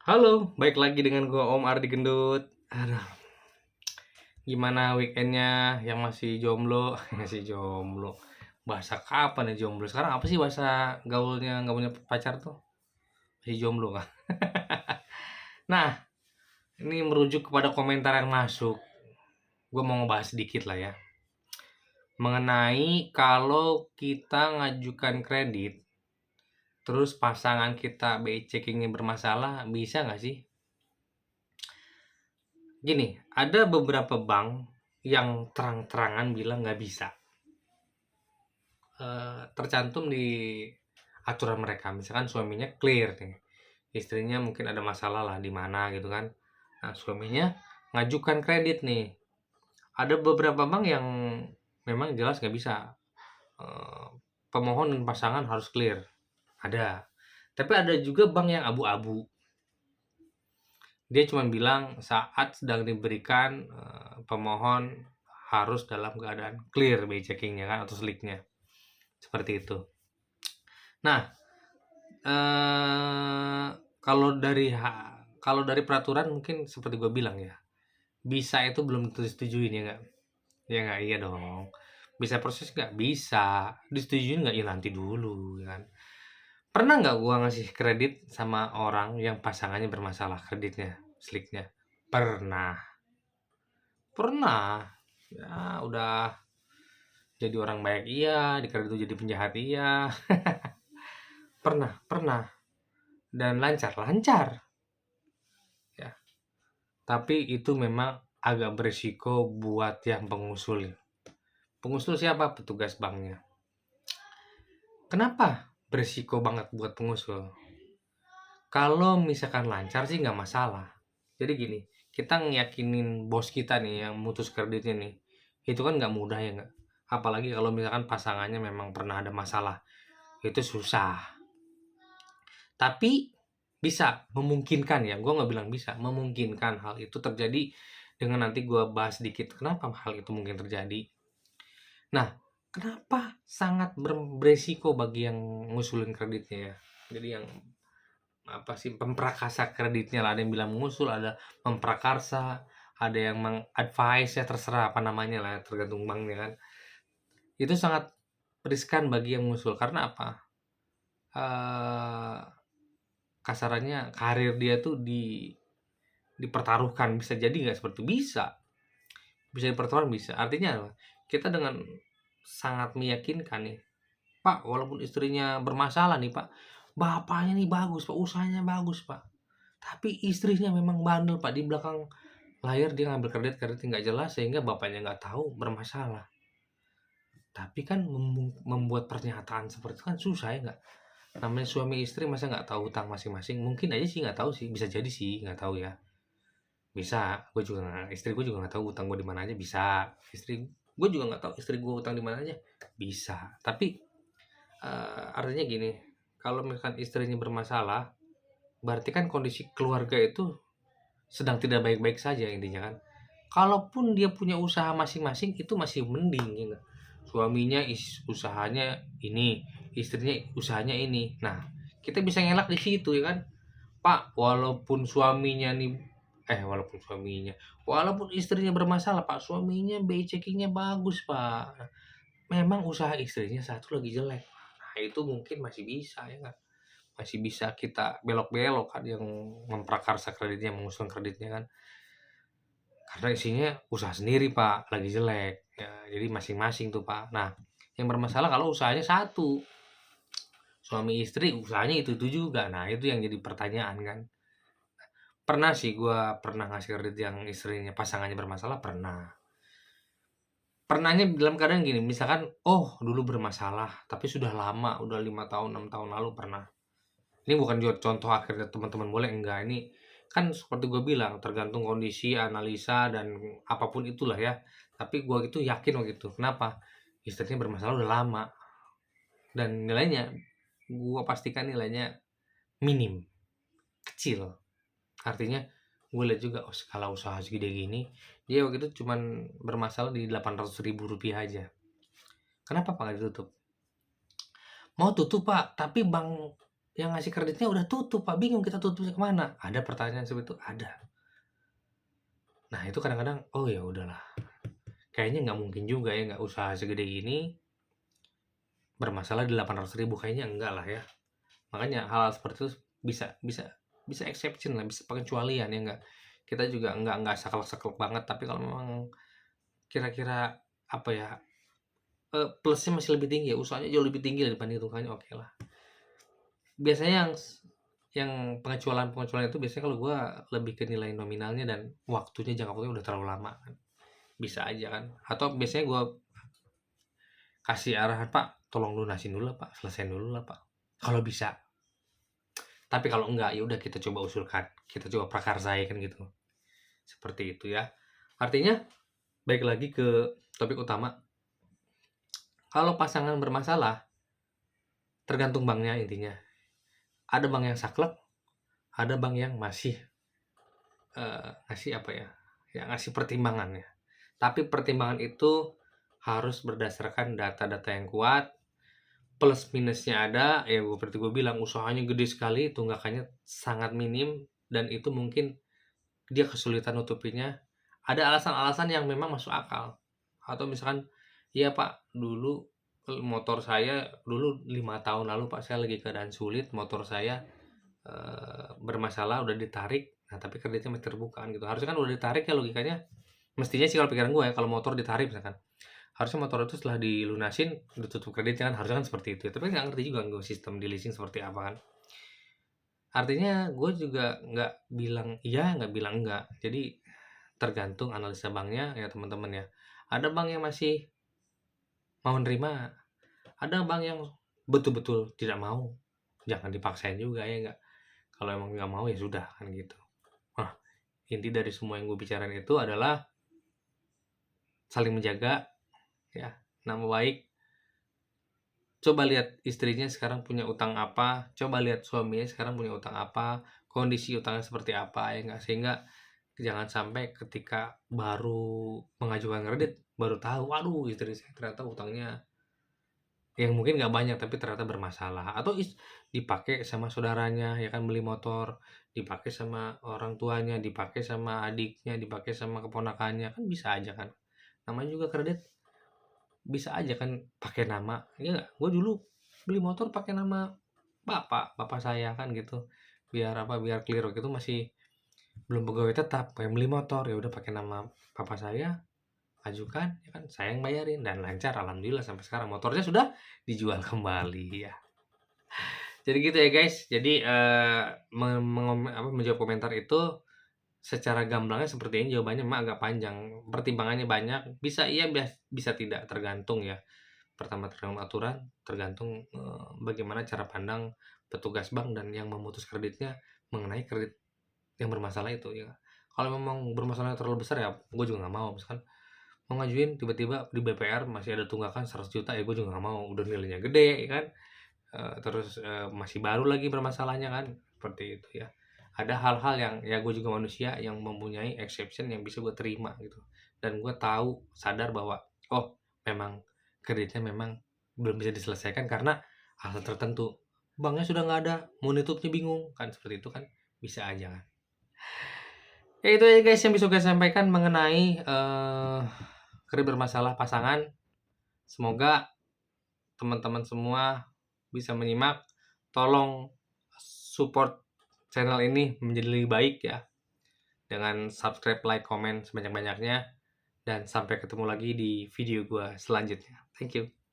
Halo, baik lagi dengan gua Om Ardi Gendut. Aduh, gimana weekendnya yang masih jomblo? Masih jomblo. Bahasa kapan ya jomblo? Sekarang apa sih bahasa gaulnya nggak punya pacar tuh? Masih jomblo kah? Nah, ini merujuk kepada komentar yang masuk. Gue mau ngebahas sedikit lah ya. Mengenai kalau kita ngajukan kredit, terus pasangan kita BI checkingnya bermasalah, bisa nggak sih? Gini, ada beberapa bank yang terang-terangan bilang nggak bisa. Tercantum di aturan mereka. Misalkan suaminya clear nih, istrinya mungkin ada masalah lah di mana gitu kan. Nah, suaminya ngajukan kredit nih. Ada beberapa bank yang memang jelas nggak bisa. Eh, Pemohon dan pasangan harus clear. Ada. Tapi ada juga bank yang abu-abu. Dia cuma bilang saat sedang diberikan pemohon harus dalam keadaan clear BI checkingnya kan atau seliknya. Seperti itu. Nah, Eee, kalau dari kalau dari peraturan mungkin seperti gue bilang ya, bisa itu belum tentu disetujuin ya nggak? Ya nggak? Iya dong. Bisa proses nggak? Bisa. Disetujuin nggak? Ya nanti dulu ya kan. Pernah nggak gua ngasih kredit sama orang yang pasangannya bermasalah kreditnya, sliknya? Pernah. Pernah. Ya udah jadi orang baik iya, di kredit jadi penjahat iya. Pernah pernah. Dan lancar lancar, ya. Tapi itu memang agak berisiko buat yang pengusul. Pengusul siapa? Petugas banknya. Kenapa berisiko banget buat pengusul? Kalau misalkan lancar sih nggak masalah. Jadi gini, kita ngeyakinin bos kita nih yang mutus kreditnya nih, itu kan nggak mudah ya nggak? Apalagi kalau misalkan pasangannya memang pernah ada masalah, itu susah. Tapi bisa, memungkinkan ya, gue nggak bilang bisa, memungkinkan hal itu terjadi dengan nanti gue bahas sedikit kenapa hal itu mungkin terjadi. Nah, kenapa sangat beresiko bagi yang ngusulin kreditnya ya? Jadi yang apa sih memprakarsa kreditnya lah, ada yang bilang mengusul, ada memprakarsa, ada yang mengadvise ya terserah apa namanya lah, tergantung banknya kan. Itu sangat riskan bagi yang mengusul karena apa? Eh Kasarannya karir dia tuh dipertaruhkan, bisa jadi nggak seperti itu? Bisa dipertaruhkan, bisa. Artinya apa? Kita dengan sangat meyakinkan nih, Pak, walaupun istrinya bermasalah nih Pak, bapaknya nih bagus Pak, usahanya bagus Pak, tapi istrinya memang bandel Pak, di belakang layar dia ngambil kredit nggak jelas sehingga bapaknya nggak tahu bermasalah. Tapi kan membuat pernyataan seperti itu kan susah ya nggak? Namanya suami istri masa nggak tahu hutang masing-masing? Mungkin aja sih nggak tahu sih, bisa jadi sih nggak tahu ya. Bisa, gue juga istri gue juga nggak tahu utang gue di mana aja, bisa. Istri gue juga nggak tahu istri gue utang di mana aja, bisa. Tapi artinya gini, kalau misalkan istrinya bermasalah, berarti kan kondisi keluarga itu sedang tidak baik-baik saja intinya kan. Kalaupun dia punya usaha masing-masing itu masih mending ya nggak? Suaminya usahanya ini, istrinya usahanya ini. Nah, kita bisa ngelak di situ ya kan. Pak, walaupun istrinya bermasalah, Pak, suaminya BI checkingnya bagus, Pak. Memang usaha istrinya satu lagi jelek. Nah, itu mungkin masih bisa ya kan. Masih bisa kita belok-belok kan yang memprakarsa kreditnya, mengusulkan kreditnya kan. Karena isinya usaha sendiri, Pak, lagi jelek. Ya, jadi masing-masing tuh, Pak. Nah, yang bermasalah kalau usahanya satu. Suami istri usahanya itu juga. Nah, itu yang jadi pertanyaan kan. Pernah sih gue pernah ngasih kredit yang istrinya pasangannya bermasalah, pernah. Pernahnya dalam keadaan gini, misalkan, oh dulu bermasalah, tapi sudah lama, udah 5 tahun, 6 tahun lalu pernah. Ini bukan juga contoh akhirnya teman-teman boleh, enggak. Ini kan seperti gue bilang, tergantung kondisi, analisa, dan apapun itulah ya. Tapi gue itu yakin waktu itu. Kenapa? Istrinya bermasalah udah lama. Dan nilainya, gue pastikan nilainya minim, kecil. Artinya gue lihat juga, oh skala usaha segede gini, dia waktu itu cuman bermasalah di 800.000 rupiah aja. Kenapa Pak nggak ditutup? Mau tutup Pak, tapi bank yang ngasih kreditnya udah tutup Pak, bingung kita tutupnya kemana. Ada pertanyaan seperti itu? Ada. Nah itu kadang-kadang, oh ya udahlah, kayaknya nggak mungkin juga ya, nggak usaha segede gini bermasalah di 800.000, kayaknya enggak lah ya. Makanya hal-hal seperti itu bisa bisa bisa exception lah, bisa pengecualian ya enggak. Kita juga enggak saklek-saklek banget, tapi kalau memang kira-kira apa ya, plusnya masih lebih tinggi ya, usahanya jauh lebih tinggi dibanding hitungannya, oke lah. Biasanya yang pengecualian itu biasanya kalau gue lebih ke nilai nominalnya dan waktunya, jangka waktunya udah terlalu lama kan. Bisa aja kan. Atau biasanya gue kasih arahan, Pak, tolong lunasin dulu lah Pak, selesaiin dulu lah Pak. Kalau bisa. Tapi kalau enggak, ya udah kita coba usulkan, kita coba prakarsai kan gitu. Seperti itu ya. Artinya, baik lagi ke topik utama. Kalau pasangan bermasalah, tergantung banknya intinya. Ada bank yang saklek, ada bank yang masih ngasih apa ya, ya ngasih pertimbangan ya. Tapi pertimbangan itu harus berdasarkan data-data yang kuat, plus minusnya ada, ya seperti gue bilang, usahanya gede sekali, tunggakannya sangat minim, dan itu mungkin dia kesulitan nutupinya. Ada alasan-alasan yang memang masuk akal. Atau misalkan, iya Pak, dulu motor saya dulu 5 tahun lalu Pak, saya lagi keadaan sulit, motor saya bermasalah, udah ditarik, nah tapi kreditnya masih terbuka kan gitu. Harusnya kan udah ditarik ya logikanya. Mestinya sih kalau pikiran gue ya, kalau motor ditarik misalkan, harusnya motor itu setelah dilunasin ditutup kreditnya kan, harusnya kan seperti itu ya. Tapi nggak ngerti juga gue sistem di leasing seperti apa kan. Artinya gue juga nggak bilang iya, nggak bilang enggak. Jadi tergantung analisa banknya ya teman-teman ya. Ada bank yang masih mau nerima, ada bank yang betul-betul tidak mau. Jangan dipaksain juga ya enggak. Kalau emang nggak mau ya sudah kan gitu. Nah, inti dari semua yang gue bicarain itu adalah saling menjaga ya, nama baik. Coba lihat istrinya sekarang punya utang apa, coba lihat suaminya sekarang punya utang apa, kondisi utangnya seperti apa ya enggak, sehingga jangan sampai ketika baru mengajukan kredit baru tahu, waduh istri saya ternyata utangnya yang mungkin nggak banyak tapi ternyata bermasalah, atau dipakai sama saudaranya ya kan, beli motor dipakai sama orang tuanya, dipakai sama adiknya, dipakai sama keponakannya, kan bisa aja kan. Namanya juga kredit, bisa aja kan pakai nama, ya nggak? Gue dulu beli motor pakai nama bapak saya kan gitu, biar apa, biar clear gitu, masih belum pegawai tetap, pengen beli motor ya udah pakai nama papa saya, ajukan ya kan, saya yang bayarin dan lancar alhamdulillah sampai sekarang motornya sudah dijual kembali ya. Jadi gitu ya guys. Jadi menjawab komentar itu secara gamblangnya seperti ini, jawabannya mah agak panjang, pertimbangannya banyak, bisa iya bisa tidak, tergantung ya. Pertama tergantung aturan, tergantung bagaimana cara pandang petugas bank dan yang memutus kreditnya mengenai kredit yang bermasalah itu ya. Kalau memang bermasalahnya terlalu besar ya gue juga nggak mau. Misalkan mau ngajuin tiba-tiba di BPR masih ada tunggakan 100 juta ya gue juga nggak mau, udah nilainya gede ya kan. Terus masih baru lagi bermasalahnya kan, seperti itu ya. Ada hal-hal yang ya gue juga manusia yang mempunyai exception yang bisa gue terima gitu, dan gue tahu sadar bahwa oh memang kreditnya memang belum bisa diselesaikan karena alasan tertentu, banknya sudah nggak ada, mau nutupnya bingung kan, seperti itu kan, bisa aja kan. Ya itu ya guys yang bisa gue sampaikan mengenai kredit bermasalah pasangan. Semoga teman-teman semua bisa menyimak. Tolong support channel ini menjadi lebih baik ya, dengan subscribe, like, komen sebanyak-banyaknya, dan sampai ketemu lagi di video gue selanjutnya. Thank you.